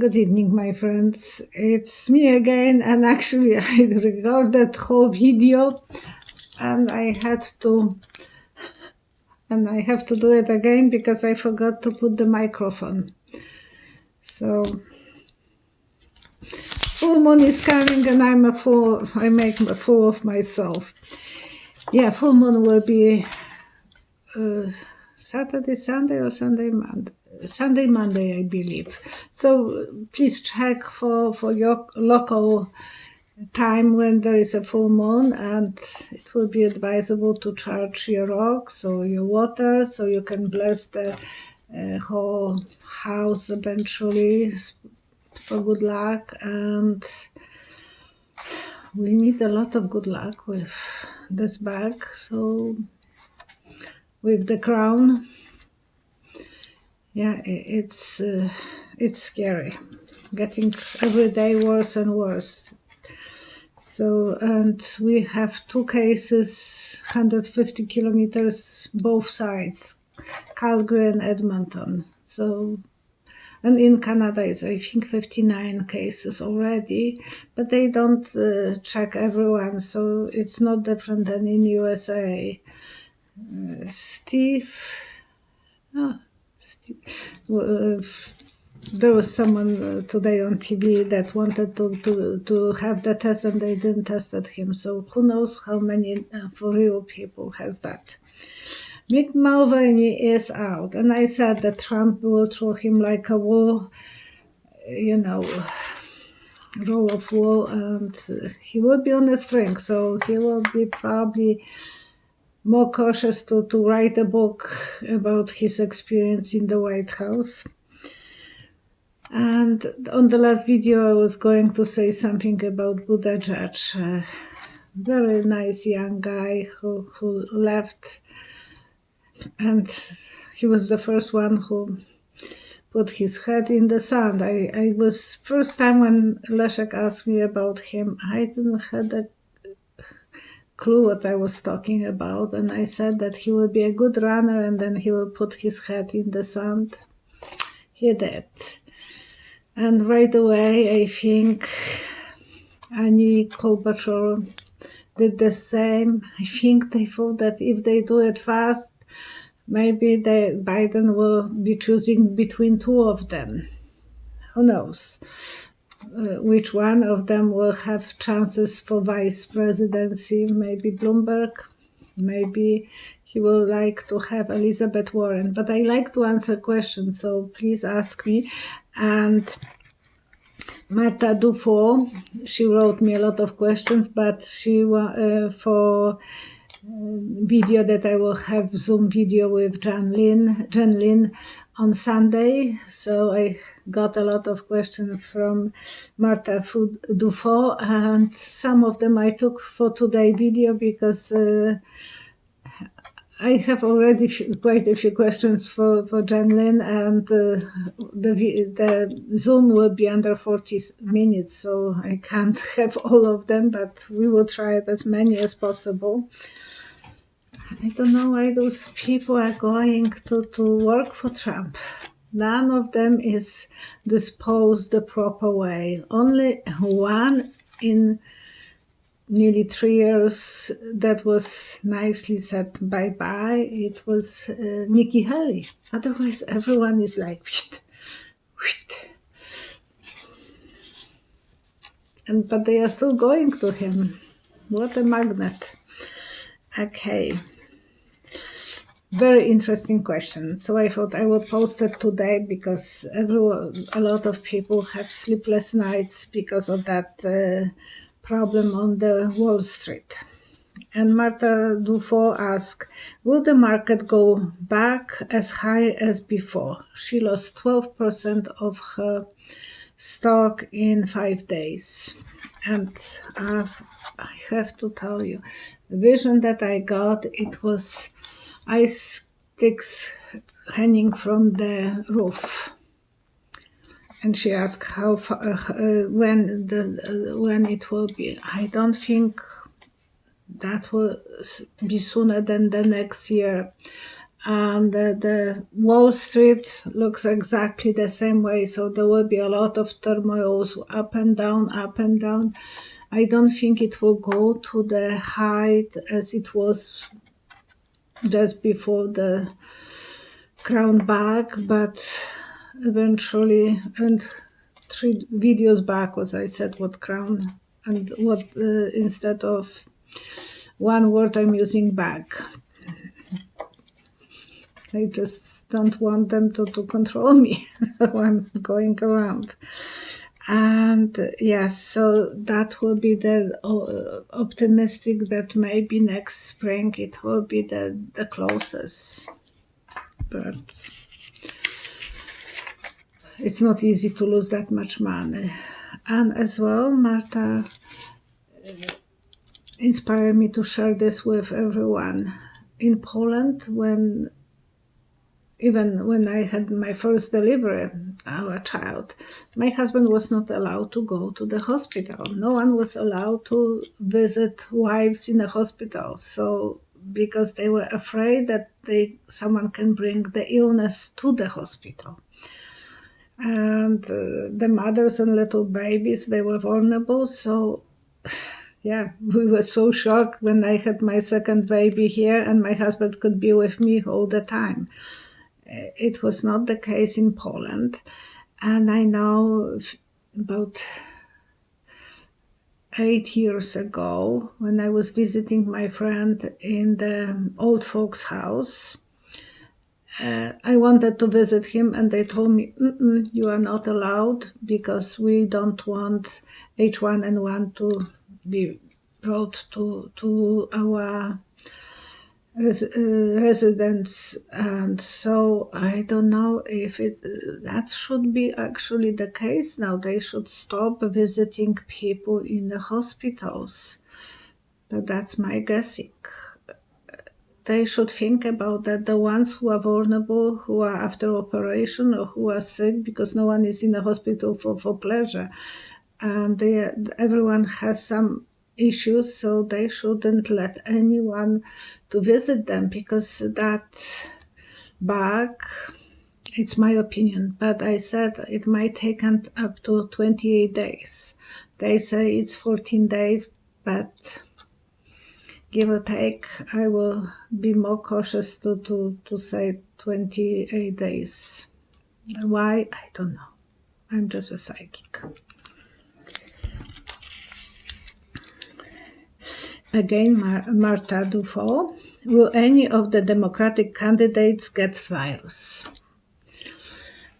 Good evening, my friends. It's me again, and actually, I recorded whole video, and I have to do it again because I forgot to put the microphone. So, full moon is coming, and I make a fool of myself. Yeah, full moon will be Saturday, Sunday, or Sunday, Monday. Sunday, Monday, I believe. So please check for your local time when there is a full moon, and it will be advisable to charge your rocks or your water so you can bless the whole house eventually for good luck. And we need a lot of good luck with this bag. So with the crown, yeah, it's scary, getting every day worse and worse. So, and we have two cases, 150 kilometers both sides, Calgary and Edmonton. So, and in Canada is I think 59 cases already, but they don't check everyone, so it's not different than in USA. Steve, there was someone today on TV that wanted to have the test and they didn't tested him. So who knows how many for real people has that. Mick Mulvaney is out, and I said that Trump will throw him like a wall, roll of wool, and he will be on a string. So he will be probably more cautious to write a book about his experience in the White House. And on the last video, I was going to say something about Buttigieg, a very nice young guy who left, and he was the first one who put his head in the sand. I was first time when Leszek asked me about him, I didn't have a clue what I was talking about, and I said that he will be a good runner and then he will put his head in the sand. He did. And right away, I think Annie Klobuchar did the same. I think they thought that if they do it fast, maybe Biden will be choosing between two of them. Who knows which one of them will have chances for vice presidency? Maybe Bloomberg, maybe he will like to have Elizabeth Warren. But I like to answer questions, so please ask me. And Marta Dufour, she wrote me a lot of questions, but she for video that I will have Zoom video with Jen Lin on Sunday. So I got a lot of questions from Marta Dufour, and some of them I took for today video because I have already quite a few questions for Jen Lin, and the Zoom will be under 40 minutes, so I can't have all of them, but we will try it as many as possible. I don't know why those people are going to work for Trump. None of them is disposed the proper way. Only one in nearly 3 years that was nicely said bye-bye. It was Nikki Haley. Otherwise, everyone is like, wheat. But they are still going to him. What a magnet. Okay. Very interesting question. So I thought I will post it today because a lot of people have sleepless nights because of that problem on the Wall Street. And Marta Dufour asked, will the market go back as high as before? She lost 12% of her stock in 5 days. And I have to tell you, the vision that I got, it was ice sticks hanging from the roof. And she asked how when it will be. I don't think that will be sooner than the next year. and the Wall Street looks exactly the same way. So there will be a lot of turmoil, up and down, up and down. I don't think it will go to the height as it was just before the crown back, but eventually, and 3 videos back, what I said, what crown, and what instead of one word I'm using back. I just don't want them to control me when I'm going around. And yes, so that will be the optimistic that maybe next spring it will be the closest. But it's not easy to lose that much money. And as well, Marta inspired me to share this with everyone. In Poland, even when I had my first delivery, our child, my husband was not allowed to go to the hospital. No one was allowed to visit wives in the hospital. So because they were afraid that someone can bring the illness to the hospital. And the mothers and little babies, they were vulnerable. So yeah, we were so shocked when I had my second baby here and my husband could be with me all the time. It was not the case in Poland. And I know about 8 years ago, when I was visiting my friend in the old folks' house, I wanted to visit him, and they told me, you are not allowed because we don't want H1N1 to be brought to our residents. And so I don't know if that should be actually the case now. They should stop visiting people in the hospitals, but that's my guessing. They should think about that, the ones who are vulnerable, who are after operation or who are sick, because no one is in the hospital for pleasure. And everyone has some issues, so they shouldn't let anyone to visit them, because that bug, it's my opinion, but I said it might take up to 28 days. They say it's 14 days, but give or take, I will be more cautious to say 28 days. Why? I don't know. I'm just a psychic. Again, Marta Dufo. Will any of the Democratic candidates get virus?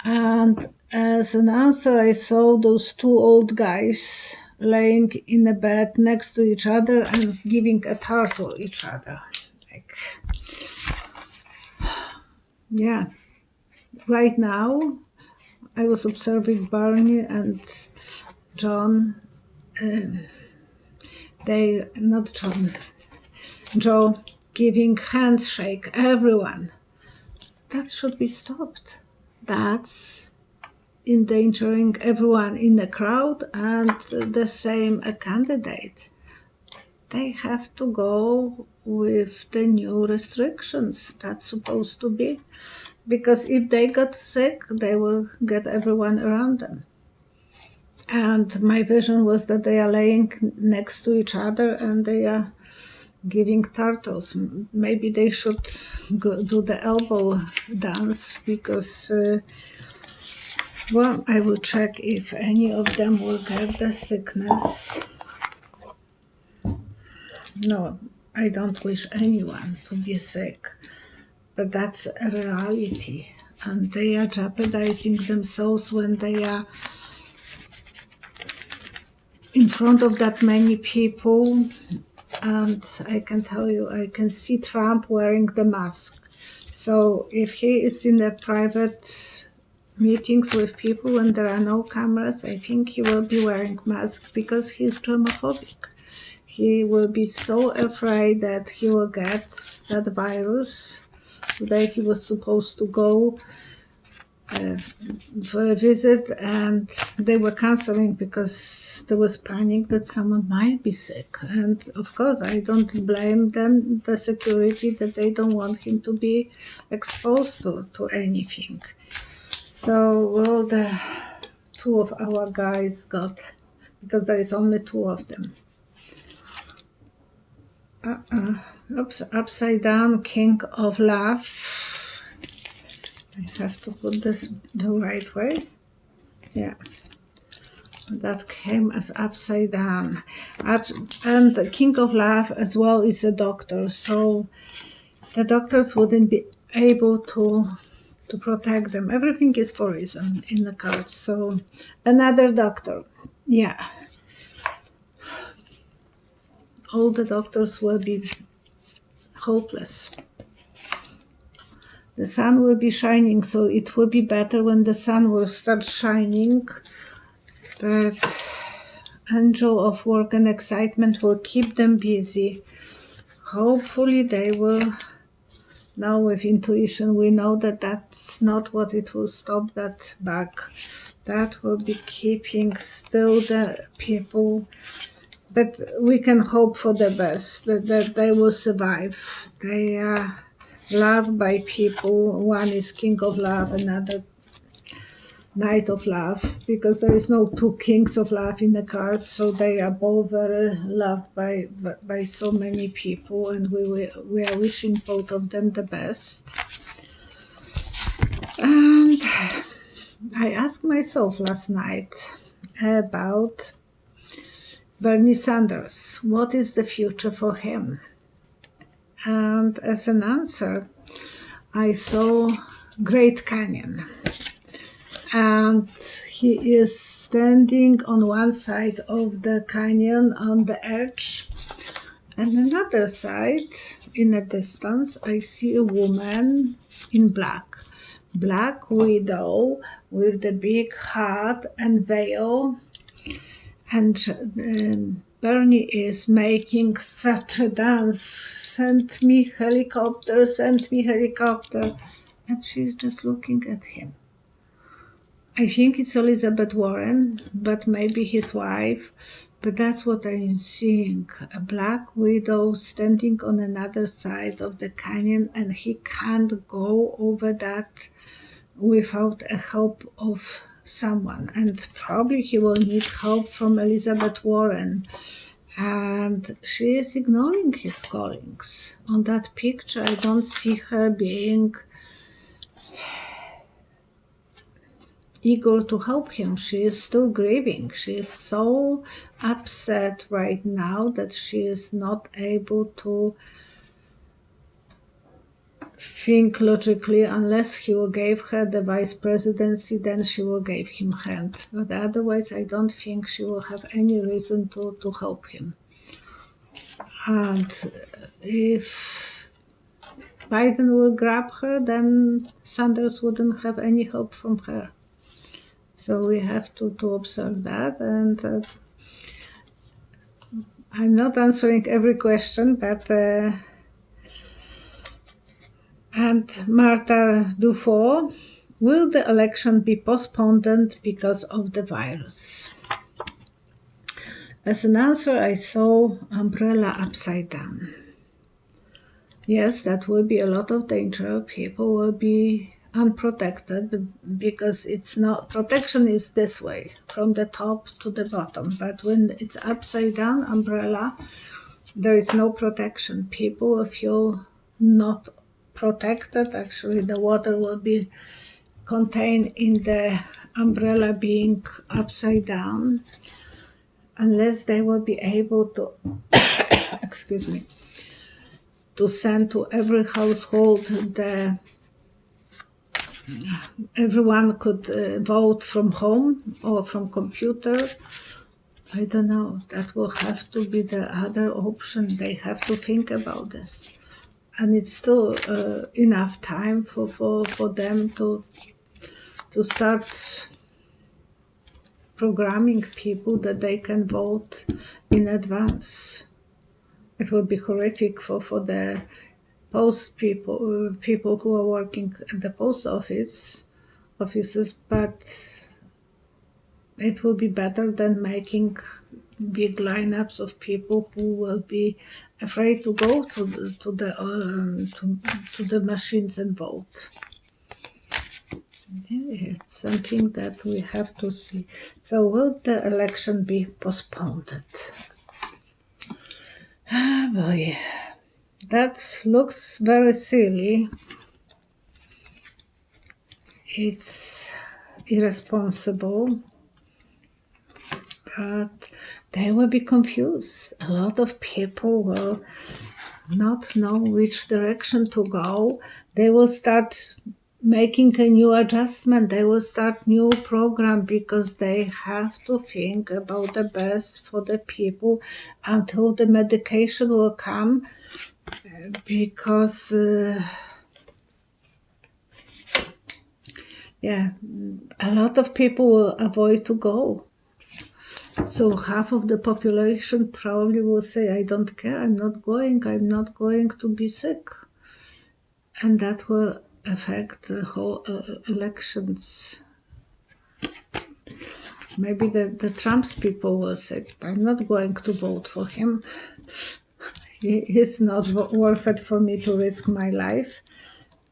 And as an answer, I saw those 2 old guys laying in a bed next to each other and giving a tart to each other. Like, yeah. Right now, I was observing Berni and John. Not John, Joe, giving handshake everyone. That should be stopped. That's endangering everyone in the crowd and the same candidate. They have to go with the new restrictions. That's supposed to be. Because if they got sick, they will get everyone around them. And my vision was that they are laying next to each other and they are giving turtles. Maybe they should do the elbow dance, because, well, I will check if any of them will get the sickness. No, I don't wish anyone to be sick, but that's a reality. And they are jeopardizing themselves when they are in front of that many people. And I can tell you, I can see Trump wearing the mask. So if he is in the private meetings with people when there are no cameras, I think he will be wearing mask because he's germophobic. He will be so afraid that he will get that virus. Today he was supposed to go for a visit, and they were canceling because there was panic that someone might be sick. And of course, I don't blame them, the security, that they don't want him to be exposed to anything. So, well, the two of our guys got, because there is only two of them. Oops, upside down, King of Love. I have to put this the right way. Yeah. That came as upside down. And the King of Love as well is a doctor, so the doctors wouldn't be able to protect them. Everything is for reason in the cards. So another doctor. Yeah. All the doctors will be hopeless. The sun will be shining, so it will be better when the sun will start shining. But angel of work and excitement will keep them busy. Hopefully they will. Now with intuition we know that that's not what it will stop that bug. That will be keeping still the people. But we can hope for the best, that they will survive. They are loved by people. One is King of Love, another Knight of Love, because there is no two Kings of Love in the cards, so they are both very loved by so many people, and we are wishing both of them the best. And I asked myself last night about Bernie Sanders. What is the future for him? And as an answer, I saw Great Canyon. And he is standing on one side of the canyon on the edge, and another side in the distance I see a woman in black widow with the big hat and veil, and Bernie is making such a dance. Send me helicopter, and she's just looking at him. I think it's Elizabeth Warren, but maybe his wife. But that's what I'm seeing. A black widow standing on another side of the canyon, and he can't go over that without a help of someone. And probably he will need help from Elizabeth Warren. And she is ignoring his callings. On that picture, I don't see her being eager to help him. She is still grieving. She is so upset right now that she is not able to think logically. Unless he will give her the vice presidency, then she will give him hand. But otherwise, I don't think she will have any reason to help him. And if Biden will grab her, then Sanders wouldn't have any help from her. So we have to observe that, and I'm not answering every question, but and Martha Dufour, will the election be postponed because of the virus? As an answer, I saw umbrella upside down. Yes, that will be a lot of danger. People will be unprotected because it's not, protection is this way from the top to the bottom, but when it's upside down umbrella, there is no protection. People will feel not protected. Actually, the water will be contained in the umbrella being upside down, unless they will be able to excuse me, to send to every household the everyone could vote from home or from computer. I don't know. That will have to be the other option. They have to think about this. And it's still enough time for them to start programming people that they can vote in advance. It would be horrific for the post people who are working at the post office. offices, but it will be better than making big lineups of people who will be afraid to go to the machines and vote. Yeah, it's something that we have to see. So will the election be postponed? Ah, boy, that looks very silly. It's irresponsible, but they will be confused. A lot of people will not know which direction to go. They will start making a new adjustment. They will start new program because they have to think about the best for the people until the medication will come, because a lot of people will avoid to go. So half of the population probably will say, I don't care, I'm not going to be sick. And that will affect the whole elections. Maybe the Trump's people will say, I'm not going to vote for him. It's not worth it for me to risk my life.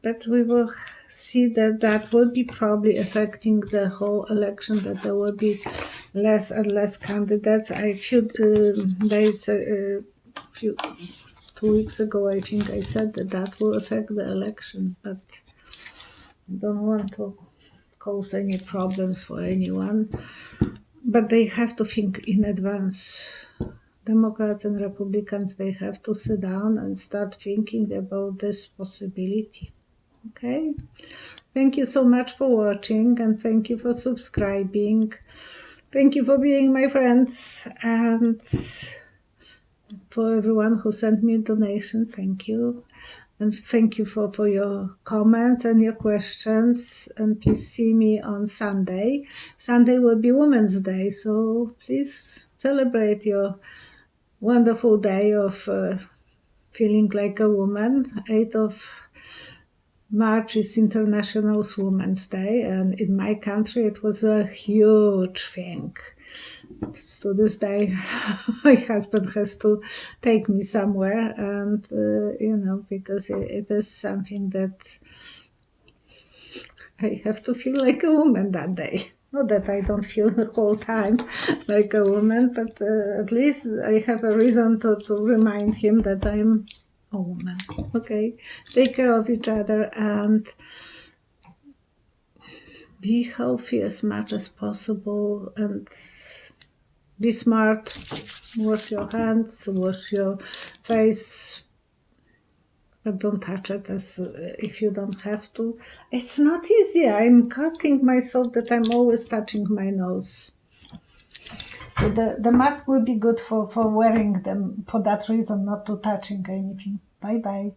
But we will see that will be probably affecting the whole election, that there will be less and less candidates. I few days, few 2 weeks ago, I think I said that will affect the election, but I don't want to cause any problems for anyone. But they have to think in advance. Democrats and Republicans, they have to sit down and start thinking about this possibility. Okay? Thank you so much for watching, and thank you for subscribing. Thank you for being my friends, and for everyone who sent me a donation, thank you. And thank you for your comments and your questions. And please see me on Sunday. Sunday will be Women's Day, so please celebrate your wonderful day of feeling like a woman. 8th of March is International Women's Day, and in my country it was a huge thing. To this day, my husband has to take me somewhere, and because it is something that I have to feel like a woman that day. Not that I don't feel the whole time like a woman, but at least I have a reason to remind him that I'm a woman. Okay, take care of each other and be healthy as much as possible, and be smart. Wash your hands, wash your face, but don't touch it as if you don't have to. It's not easy. I'm cutting myself that I'm always touching my nose. So the mask will be good for wearing them for that reason, not to touching anything. Bye bye.